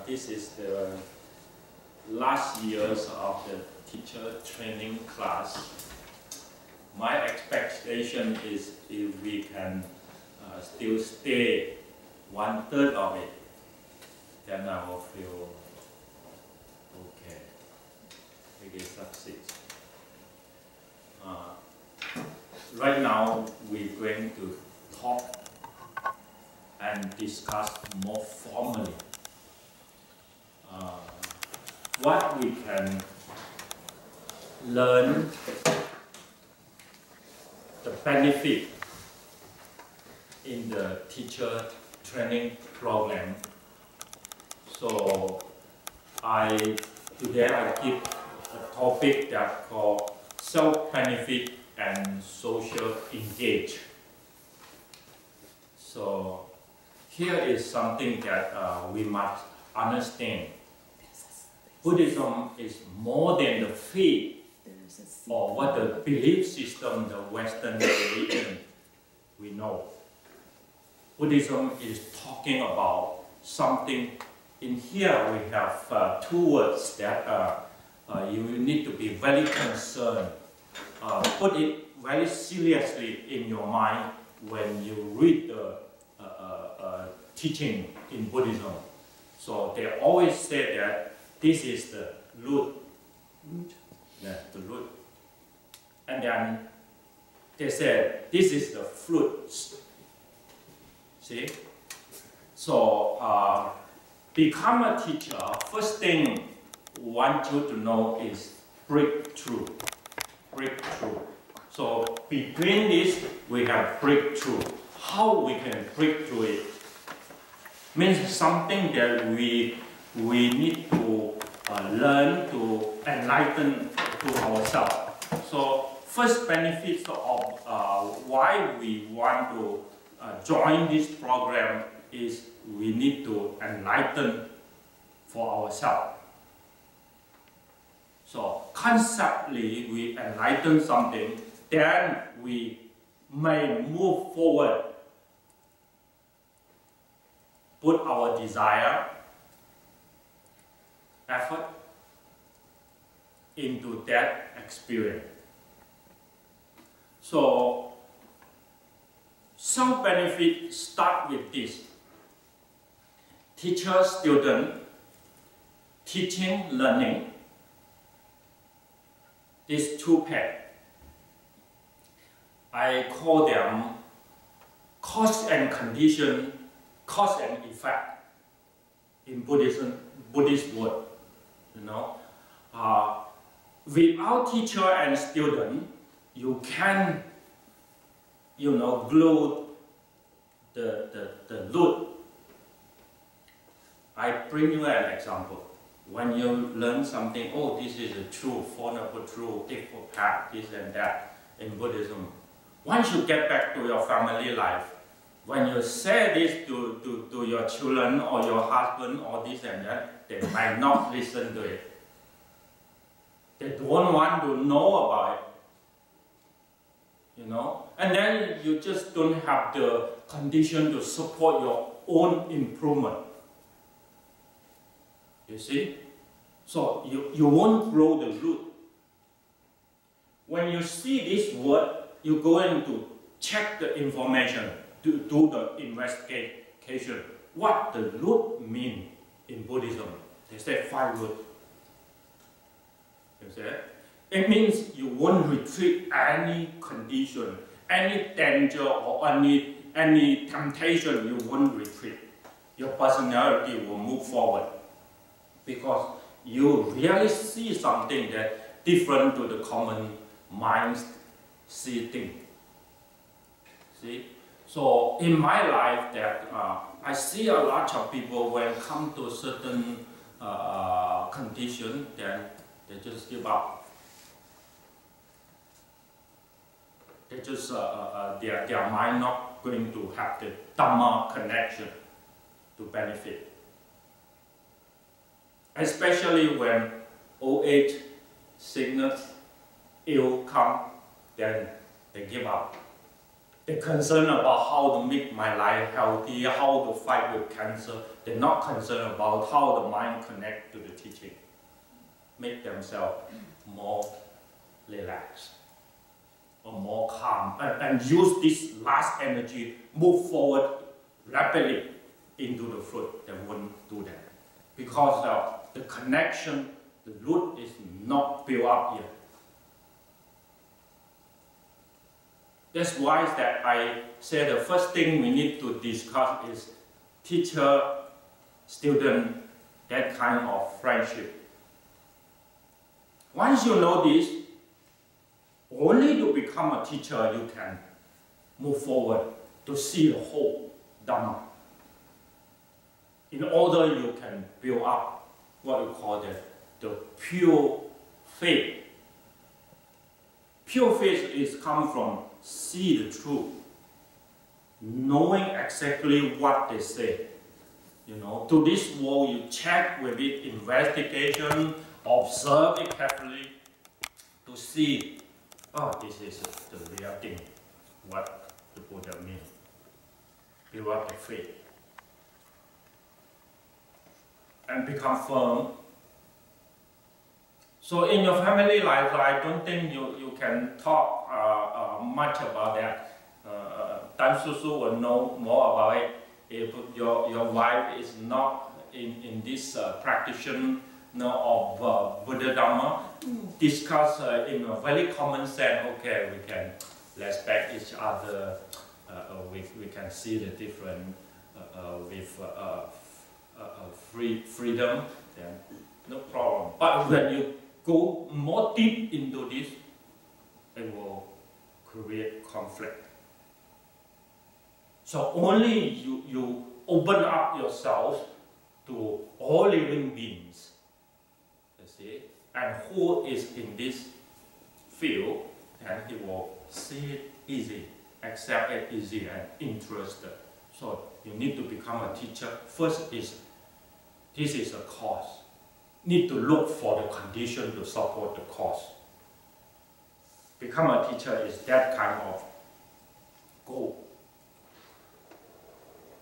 This is the last years of the teacher training class. My expectation is if we can still stay 1/3 of it, then I will feel okay. We can succeed. Right now, we're going to talk and discuss more formally what we can learn, the benefit in the teacher training program. So today I give a topic that called self-benefit and social engage. So here is something that we must understand. Buddhism is more than the faith or what the belief system, the Western religion we know. Buddhism is talking about something. In here we have two words that you need to be very concerned. Put it very seriously in your mind when you read the teaching in Buddhism. So they always say that this is the root. Yeah, the root. And then they said this is the fruits. See? So become a teacher, first thing I want you to know is breakthrough. Breakthrough. So between this we have breakthrough. How we can break through it means something that we need to learn to enlighten to ourselves. So first benefits of why we want to join this program is we need to enlighten for ourselves. So conceptually we enlighten something, then we may move forward, put our desire, effort into that experience. So self-benefit start with this. Teacher, student, teaching, learning. These two pairs. I call them cause and condition, cause and effect in Buddhist word. You know, without teacher and student, you can, glue the root. I bring you an example. When you learn something, oh, this is a truth, Four Noble Truth, Eightfold Path, this and that in Buddhism. Once you get back to your family life, when you say this to your children or your husband or this and that, they might not listen to it. They don't want to know about it. And then you just don't have the condition to support your own improvement. You see? So you won't grow the root. When you see this word, you're going to check the information, to do the investigation. What the root mean in Buddhism? They say 5 root. You see? It means you won't retreat any condition, any danger or any temptation, you won't retreat. Your personality will move forward because you really see something that different to the common minds see things. See? So in my life that I see a lot of people when come to certain condition, then they just give up. They just their mind not going to have the Dhamma connection to benefit. Especially when old age, sickness, ill come, then they give up. They're concerned about how to make my life healthy, how to fight with cancer. They're not concerned about how the mind connects to the teaching. Make themselves more relaxed or more calm, and use this last energy, move forward rapidly into the fruit. They won't do that because the connection, the root is not built up yet. That's why that I say the first thing we need to discuss is teacher-student, that kind of friendship. Once you know this, only to become a teacher you can move forward to see the whole Dhamma. In order you can build up what we call the pure faith. Pure faith is come from see the truth, knowing exactly what they say. You know, to this world you check with it, investigation, observe it carefully to see, oh, this is the real thing, what the Buddha means. Build up the faith and become firm. So in your family life, I don't think you can talk much about that. Tan Susu will know more about it. If your wife is not in this practitioner of Buddha Dhamma, discuss in a very common sense. Okay, we can respect each other. We can see the different with freedom. Then no problem. But when you go more deep into this, it will create conflict. So only you open up yourself to all living beings, you see, and who is in this field, and he will see it easy, accept it easy, and interested. So you need to become a teacher. First is, this is a cause. Need to look for the condition to support the cause. Become a teacher is that kind of goal.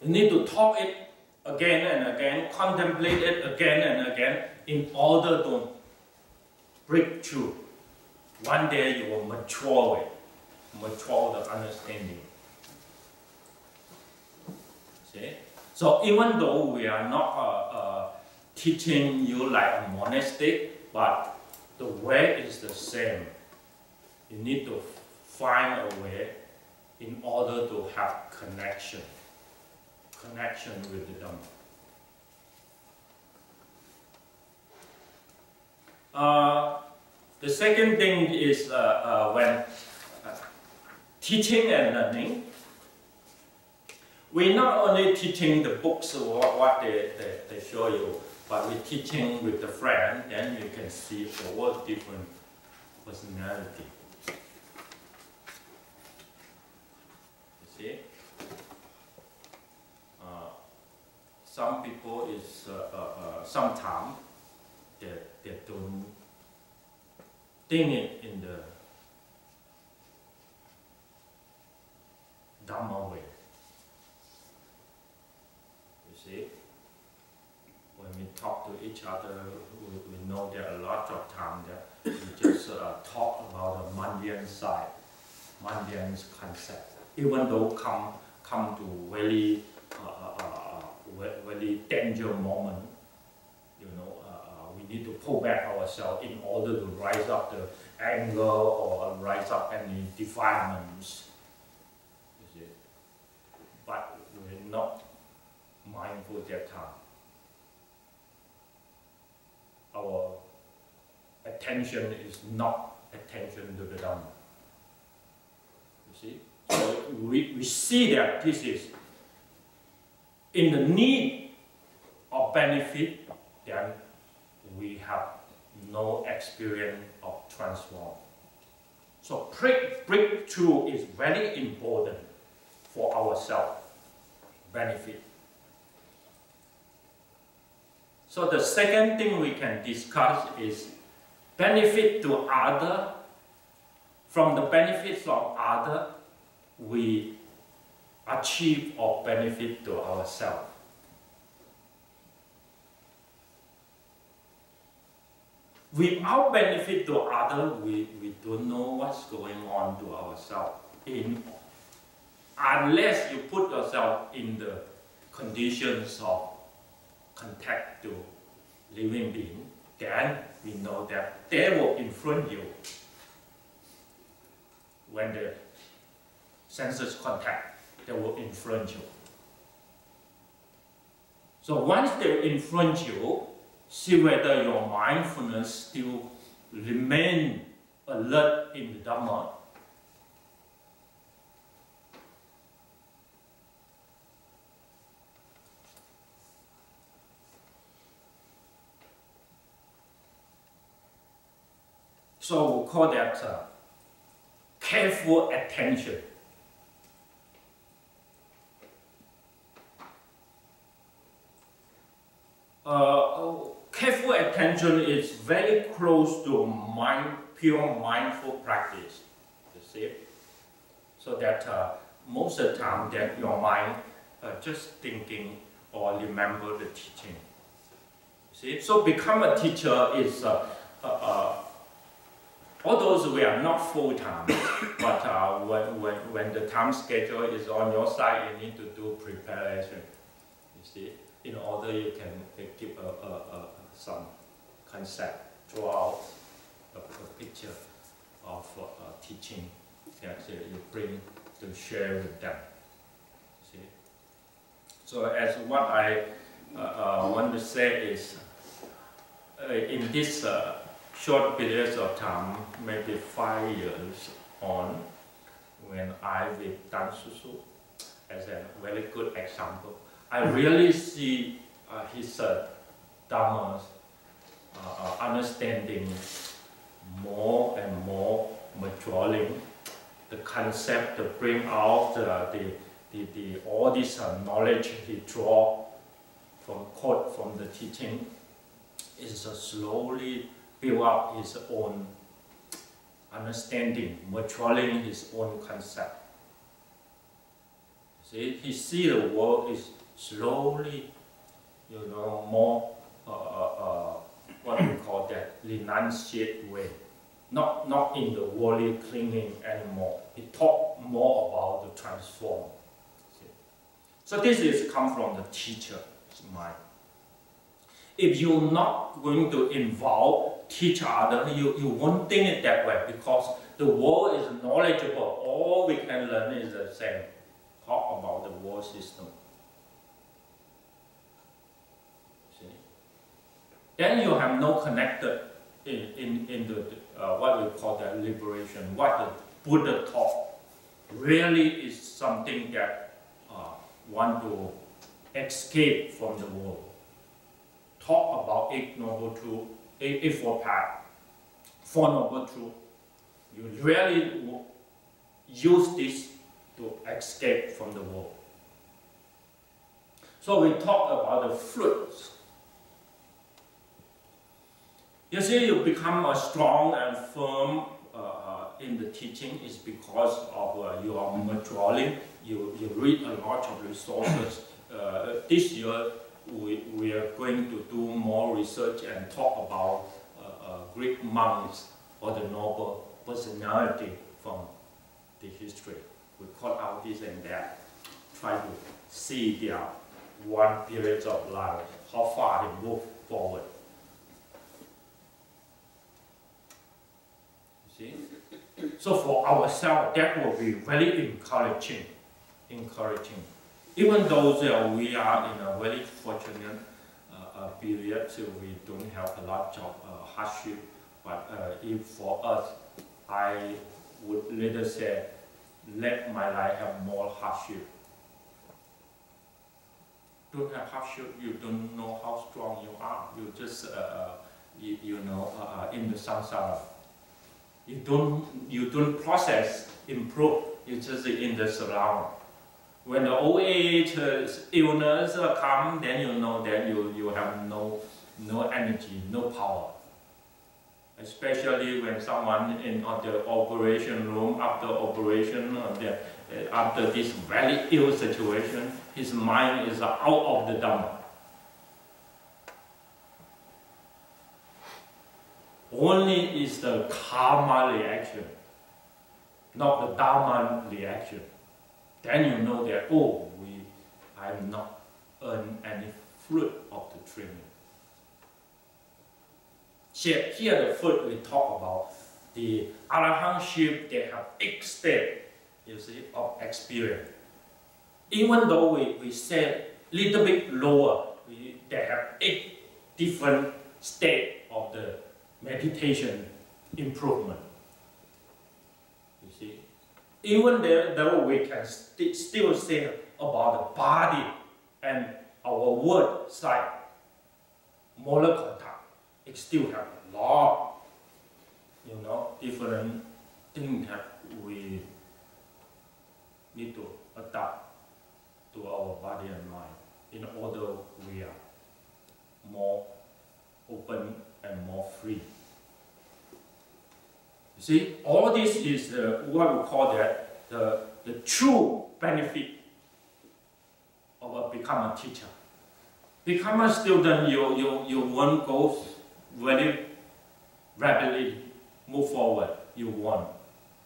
You need to talk it again and again, contemplate it again and again in order to break through. One day you will mature the understanding. See? So even though we are not teaching you like a monastic, but the way is the same. You need to find a way in order to have connection with the Dhamma. The second thing is when teaching and learning, we're not only teaching the books or what they show you, but we're teaching with the friend, then you can see all different personality. You see? Some people is, sometimes they don't think it in the Dhamma way. You see? When we talk to each other, we know there are a lot of times that we just talk about the mundane side, mundane concept. Even though come to very danger moment, you know, we need to pull back ourselves in order to rise up the anger or rise up any defilements. You see, but we're not mindful at that time. Our attention is not attention to the Dhamma. You see? So we see that this is in the need of benefit, then we have no experience of transform. So breakthrough is very important for our self-benefit. So the second thing we can discuss is benefit to other. From the benefits of other, we achieve or benefit to ourselves. Without benefit to others, we don't know what's going on to ourselves. Unless you put yourself in the conditions of contact to living being, then we know that they will influence you when the senses contact, they will influence you. So once they influence you, see whether your mindfulness still remain alert in the Dhamma. So we call that careful attention. Careful attention is very close to pure mindful practice, you see. So that most of the time that your mind just thinking or remember the teaching. You see, so become a teacher is although we are not full-time, but when the time schedule is on your side, you need to do preparation, you see, in order you can give some concept throughout a picture of teaching that you bring to share with them, see. So as what I want to say is, in this short periods of time, maybe 5 years on, when I with Dan Susu as a very good example, I really see his Dhamma's understanding more and more maturing. The concept to bring out all this knowledge he draw from quote from the teaching is slowly build up his own understanding, maturing his own concept. See, he see the world is slowly, more what we call that renunciate way, not in the worldly clinging anymore. He talk more about the transform. See? So this is come from the teacher's mind. If you're not going to involve, teach others, you won't think it that way, because the world is knowledgeable. All we can learn is the same. Talk about the world system. See? Then you have no connected in the what we call that liberation. What the Buddha taught really is something that want to escape from the world. Talk about Eight Noble Truth, Eightfold Path, Four Noble Truth. You really use this to escape from the world. So we talk about the fruits. You see, you become a strong and firm in the teaching is because of you are maturing. You read a lot of resources. This year, we are going to do more research and talk about Greek monks or the noble personality from the history. We cut out this and that, try to see their one period of life, how far they move forward. You see? So for ourselves, that will be very encouraging. Even though we are in a very fortunate period, so we don't have a lot of hardship, but if for us, I would rather say, let my life have more hardship. Don't have hardship, you don't know how strong you are. You just, in the samsara. You don't process, improve. You just in the surround. When the old age illness come, then you know that you have no energy, no power. Especially when someone in the operation room, after operation, after this very ill situation, his mind is out of the Dhamma. Only is the karma reaction, not the Dharma reaction. Then you know that, oh, I have not earned any fruit of the training. Here the fruit we talk about the arahantship, they have 8 states, you see, of experience. Even though we say little bit lower, they have 8 different states of the meditation improvement. You see, even though we can still say about the body and our word side, molar contact, it still have a lot, different things that we need to adapt to our body and mind in order we are more open and more free. You see, all this is what we call that the true benefit of become a teacher. Become a student, you won't go very rapidly move forward. You won't,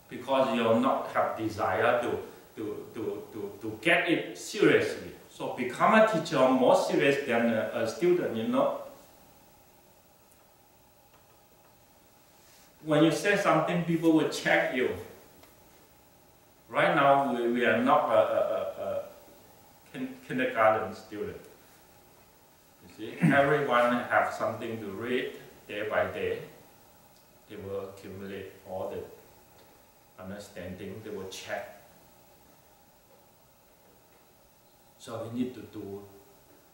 because you will not have desire to get it seriously. So become a teacher more serious than a student, When you say something, people will check you. Right now, we are not a kindergarten student. You see, everyone has something to read day by day. They will accumulate all the understanding. They will check. So we need to do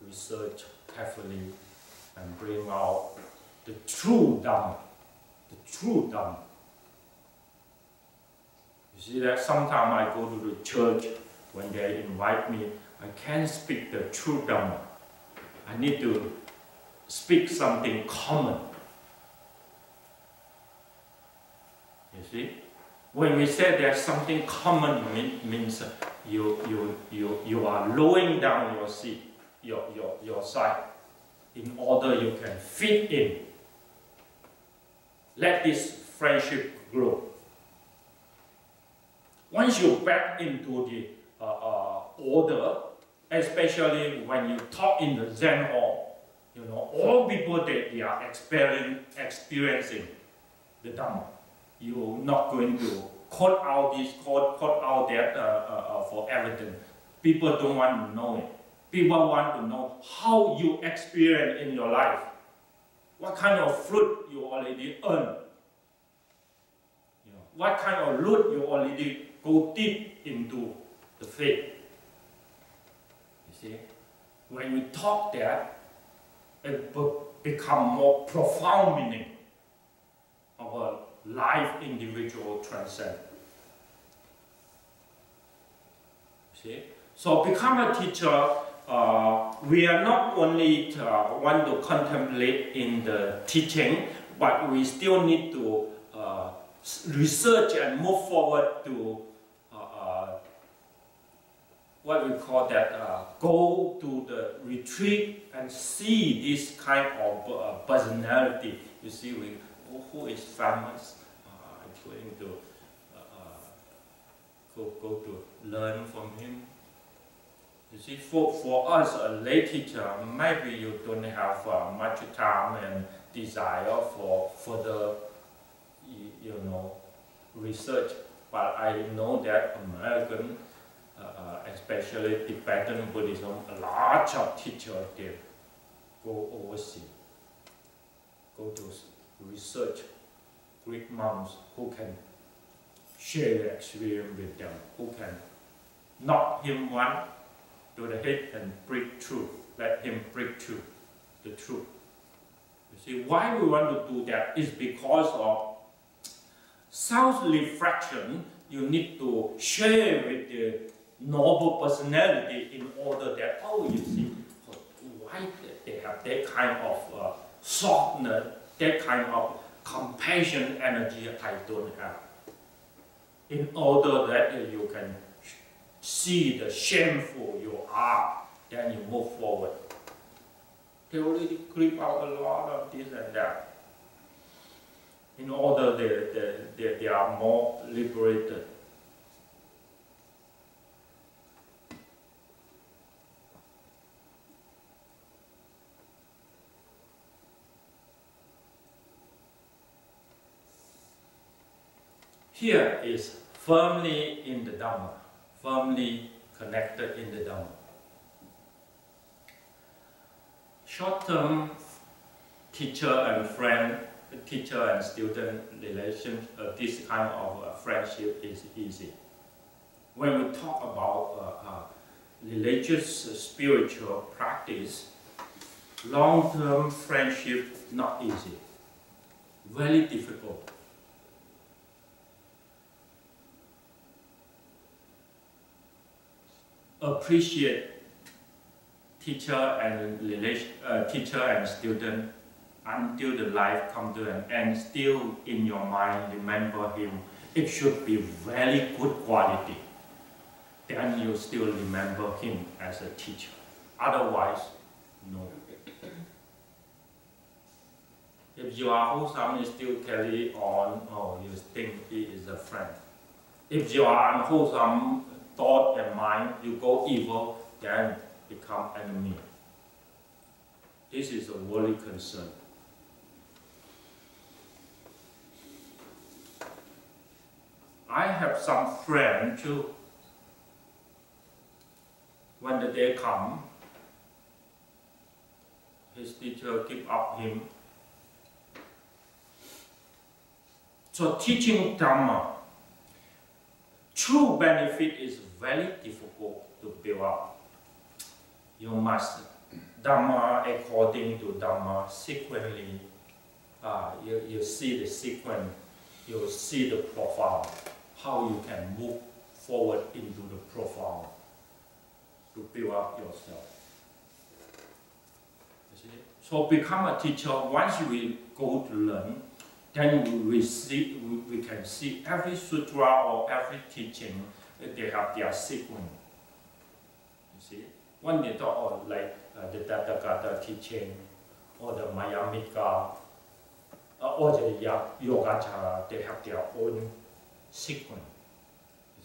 research carefully and bring out the true Dhamma. The true Dhamma. You see that sometimes I go to the church, when they invite me, I can't speak the true Dhamma. I need to speak something common. You see? When we say there's something common, means you are lowering down your seat, your side, in order you can fit in. Let this friendship grow. Once you back into the order, especially when you talk in the Zen hall, all people they are experiencing the Dhamma. You're not going to quote out this, quote out that for evidence. People don't want to know it. People want to know how you experience in your life. What kind of fruit you already earn. What kind of root you already go deep into the faith. You see, when we talk that, it will become more profound meaning of a life individual transcend. See? So become a teacher, we are not only want to contemplate in the teaching, but we still need to research and move forward to what we call that, go to the retreat and see this kind of personality. You see, who is famous, I'm going to go to learn from him. You see, for us, a lay teacher, maybe you don't have much time and desire for further, research. But I know that American, especially Tibetan Buddhism, a lot of teachers they go overseas, go to research Greek monks who can share their experience with them, who can knock him one to the head and break through, let him break through the truth. You see, why we want to do that is because of self-reflection. You need to share with the noble personality in order that, you see, why they have that kind of softness, that kind of compassion energy I don't have. In order that you can see the shameful you are, then you move forward. They already clip out a lot of this and that. In order they are more liberated. Here is firmly in the Dhamma, firmly connected in the Dhamma. Short-term teacher and friend, teacher and student relation, this kind of friendship is easy. When we talk about religious, spiritual practice, long-term friendship not easy, very difficult. Appreciate teacher and student until the life comes to an end. Still in your mind, remember him. It should be very good quality. Then you still remember him as a teacher. Otherwise, no. If you are wholesome, you still carry on, or you think he is a friend. If you are unwholesome thought and mind, you go evil, then become enemy. This is a worry concern. I have some friends too. When the day comes, his teacher give up him. So teaching Dhamma, true benefit is very difficult to build up. You must Dhamma according to Dhamma sequentially. You see the sequence, you see the profile, how you can move forward into the profile to build up yourself. You see? So become a teacher. Once we go to learn, then we can see every sutra or every teaching, they have their sequence. You see? When they talk like the Tathagata teaching, or the Mayamika, or the Yogacara, they have their own sequence.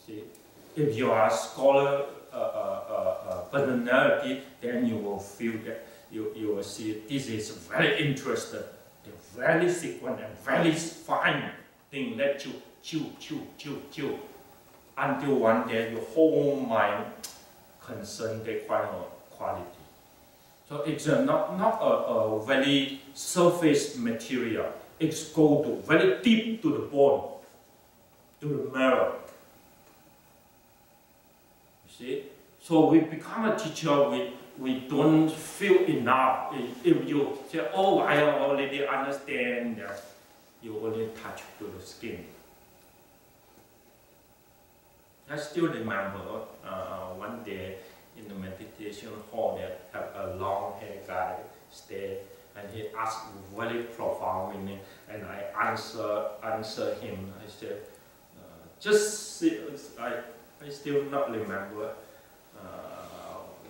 You see? If you are a scholar personality, then you will feel that you will see this is very interesting, very sequent and very fine thing that you chew until one day your whole mind concern the quality. So it's not a very surface material. It's go to very deep to the bone, to the marrow. You see? So we become a teacher, we don't feel enough. If you say, oh, I already understand that, you only touch to the skin. I still remember one day in the meditation hall that have a long hair guy stay and he asked very profound meaning and I answer him. I said, I still not remember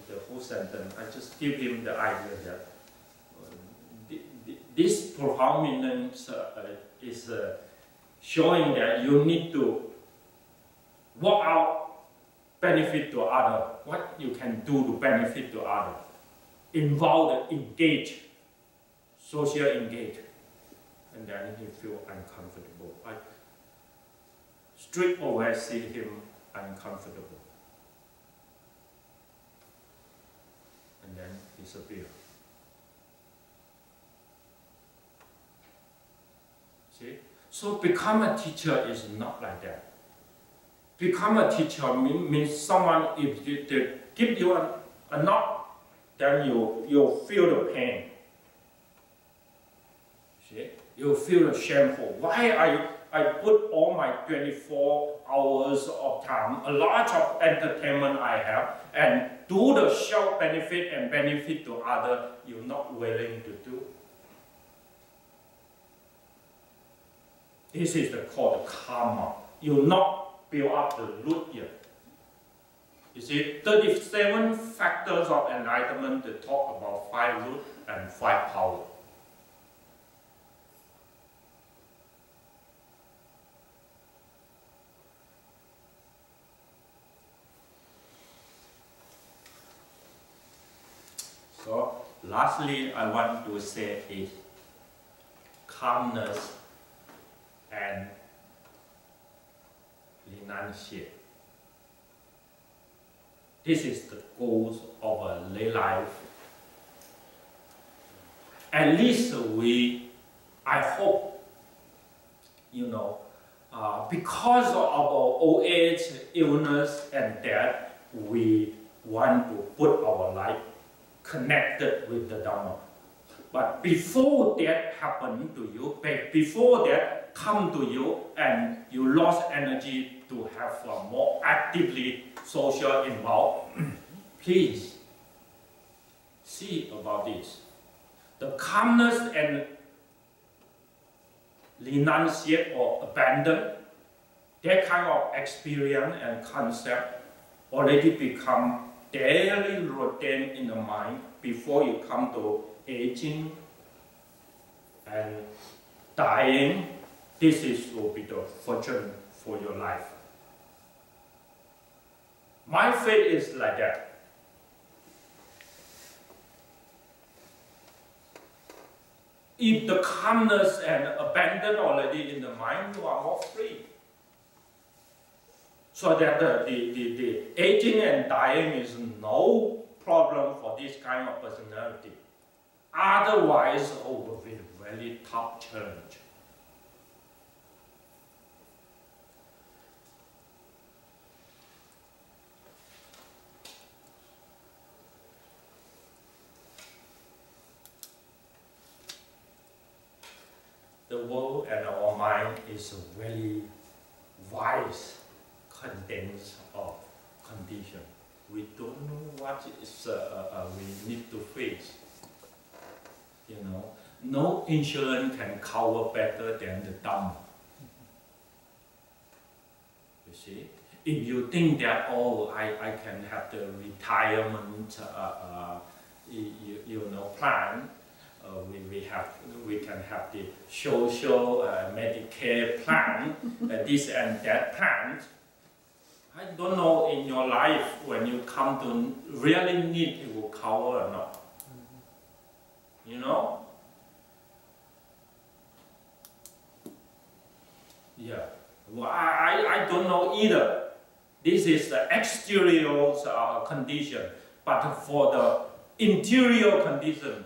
the whole sentence. I just give him the idea that this profound meaning is showing that you need to work out benefit to others, what you can do to benefit to others. Involve, engage, social engage. And then he feel uncomfortable. I straight away see him uncomfortable. And then disappear. See? So become a teacher is not like that. Become a teacher means someone, if they give you a knock, then you'll feel the pain. See? You'll feel shameful. Why I put all my 24 hours of time, a lot of entertainment I have, and do the self-benefit and benefit to others, you're not willing to do. This is called the karma. You not build up the root yet. You see, 37 factors of enlightenment that talk about 5 root and 5 power. So, lastly, I want to say is calmness and renunciation. This is the goals of a lay life. At least I hope, because of our old age, illness, and death, we want to put our life connected with the Dhamma. But before that happened to you, before that come to you, and you lost energy to have a more actively social involvement, please see about this. The calmness and renunciate or abandon, that kind of experience and concept already become daily routine in the mind before you come to aging and dying. This will be the fortune for your life. My faith is like that. If the calmness and abandon already in the mind, you are more free. So that the aging and dying is no problem for this kind of personality. Otherwise, it will be a very tough challenge. The world and our mind is a very wise condense of condition. We don't know what is we need to face. No insurance can cover better than the Dhamma. You see, if you think that I can have the retirement plan. We can have the social Medicare plan, this and that plan. I don't know in your life when you come to really need it will cover or not. Yeah. Well, I don't know either. This is the exterior condition, but for the interior condition.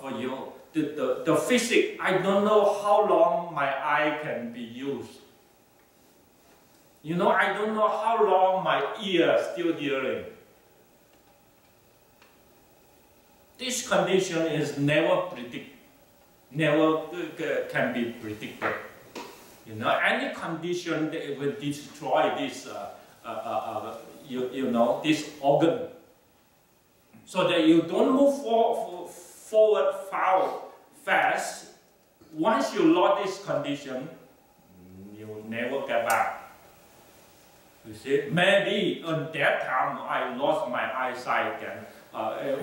For you, the physics, I don't know how long my eye can be used. I don't know how long my ear is still hearing. This condition is never can be predicted. Any condition that will destroy this, this organ, so that you don't move forward fast. Once you lost this condition, you never get back. You see, maybe at that time I lost my eyesight, and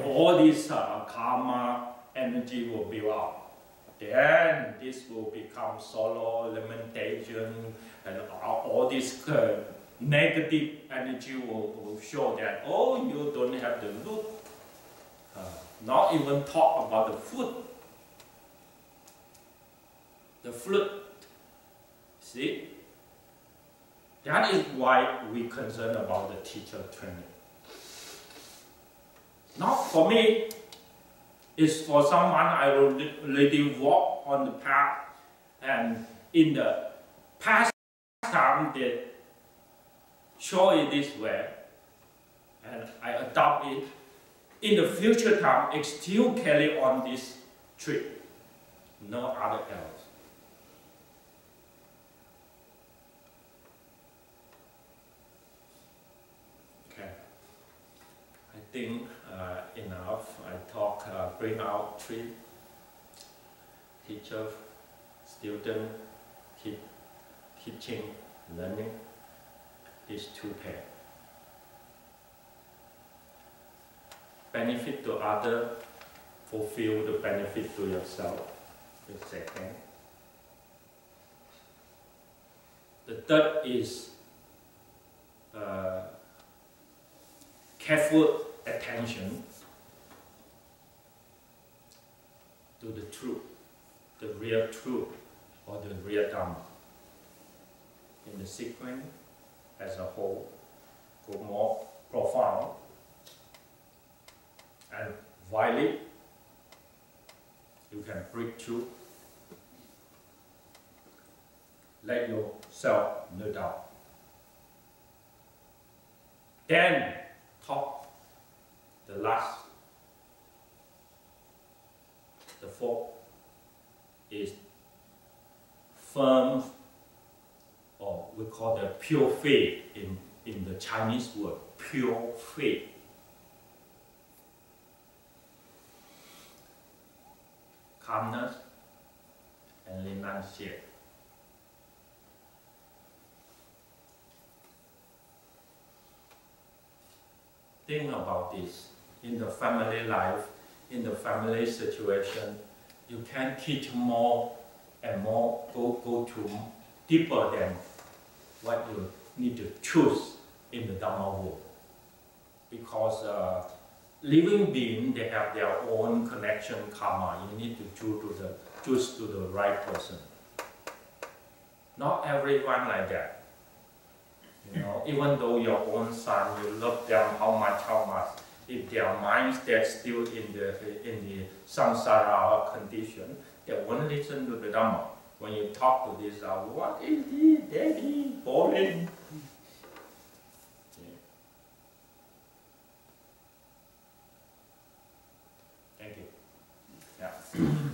all this karma energy will build up. Then this will become sorrow, lamentation, and all this negative energy will show that, you don't have the root. Not even talk about the food. The fruit. See? That is why we concern about the teacher training. Not for me. It's for someone I already walk on the path, and in the past time they show it this way, and I adopt it. In the future time, it still carry on this trip, no other else. Okay, I think enough. I bring out 3: teacher, student, teaching, learning. These 2 pairs. benefit to others, fulfill the benefit to yourself. The second. The third is careful attention to the truth, the real truth, or the real Dharma. In the sequence as a whole, go more profound and violate, you can break through. Let yourself know doubt. Then talk the last. The fourth is firm, or we call the pure faith in the Chinese word, pure faith. Calmness and renunciation. Think about this. In the family life, in the family situation, you can teach more and more, go to deeper than what you need to choose in the Dhamma world. Because living beings, they have their own connection karma. You need to choose to the right person. Not everyone like that. You know, even though your own son, you love them how much, if their minds they're still in the samsara condition, they won't listen to the Dhamma. When you talk to this, what is this, daddy, boring? Yeah. Thank you. Yeah.